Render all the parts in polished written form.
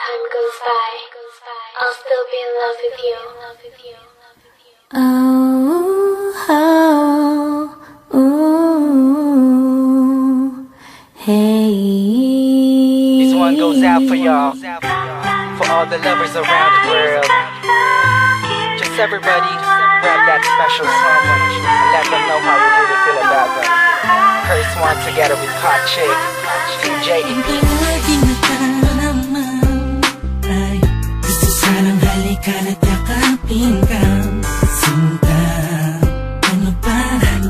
time goes by, I'll still be in love with you. Hey. This one goes out for y'all, for all the lovers around the world. Just everybody grab that special someone and let them know how you really feel about them. Curse one together with Hot Chick, TJ and Pete. Lagi na tayo naman ay gusto sanang halikan at yakapin ka. Sinta, ano ba ang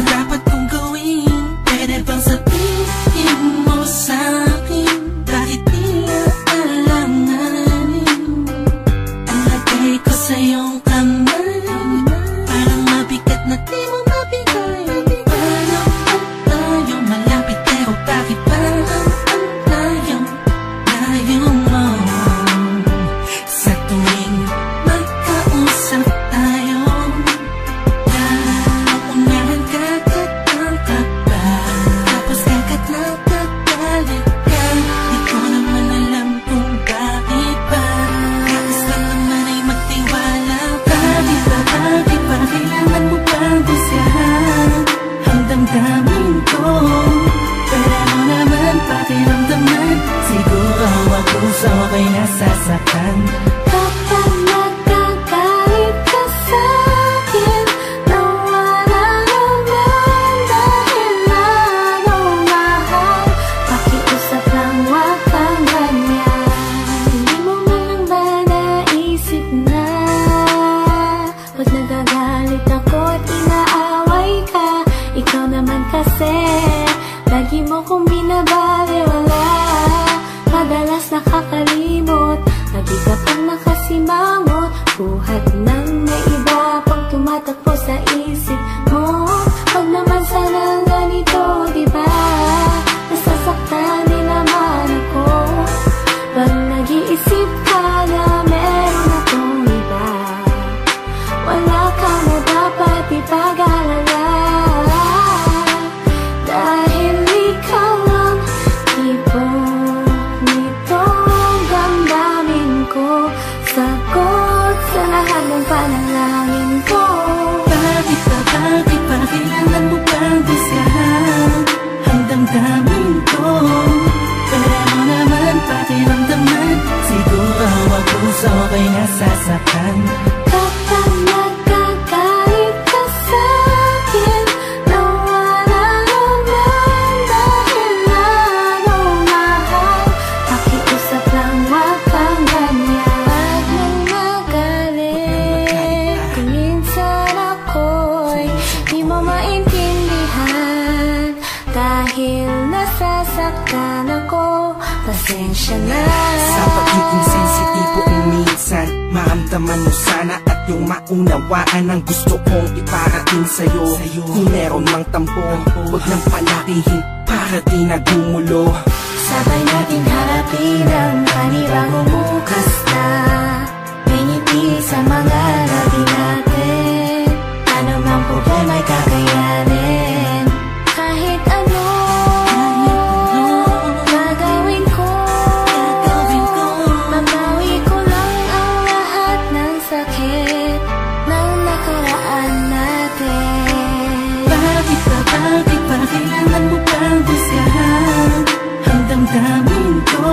dapat kong gawin? Pwede bang sabihin mo sa'kin kahit di na alanganin? Ang lagay ko sa iyong kamay parang mabigat na di mo mabigay. Paano ba tayo malapit pero bakit ba ang layo mo? Sa tuwing magkausap tayo, naunahan kagad ang kaba, tapos kagad nagagalit ka. Di ko naman alam kung bakit ba. Kakas lang naman ay magtiwala ka. Bakit ba kailangan mo pang busyahan ang damdamin ko? Pero mo naman pakiramdaman, siguro ako sa okay nasasaktan. Kapag nagkagalit ka sa'kin, nawala naman dahil lalong mahal. Pakiusap lang, wag kang ganyan. Hindi mo man lang ba naisip na pag nagagalit ako at inaaway ka, ikaw naman kasi lagi mo kong binabaliwala. Madalas nakakalimot, lagi ka pang nakasimangot. Buhat ng may iba pang tumatakbo sa isip mo. Wag naman sana ganito, diba? Nasasaktan din naman ako pag nag-iisip ka na meron akong iba. Wala ka na dapat ipag-alala, dahil ikaw ang tipo nitong damdamin ko. Sagot sa lahat ng panalangin ko. Bakit ba kailangan mo pang busyahan ang damdamin ko? Pero mo naman pakiramdaman, siguro ako sa okay nasasaktan. Kapag nagkagalit ka sa'kin, nawala naman dahil lalong mahal. Pakiusap lang, wag kang ganyan. Wag nang magalit kung minsan ako'y di mo maintindihan, dahil nasasaktan ako. Pasensya na. Sa pagiging sensitibo minsan, maramdaman mo sana at yung maunawaan ang gusto kong iparating sa'yo. Kung meron mang tampo, huwag nang palakihin para di nagumulo. Sabay natin harapin ang panibagong bukas na may ngiti sa mga labi natin. Ano mang problema'y kakayanin. Kahit ano gagawin ko, mabawi ko lang ang lahat ng sakit ng nakaraan natin. Bakit ba kailangan mo pang busyahan ang damdamin ko?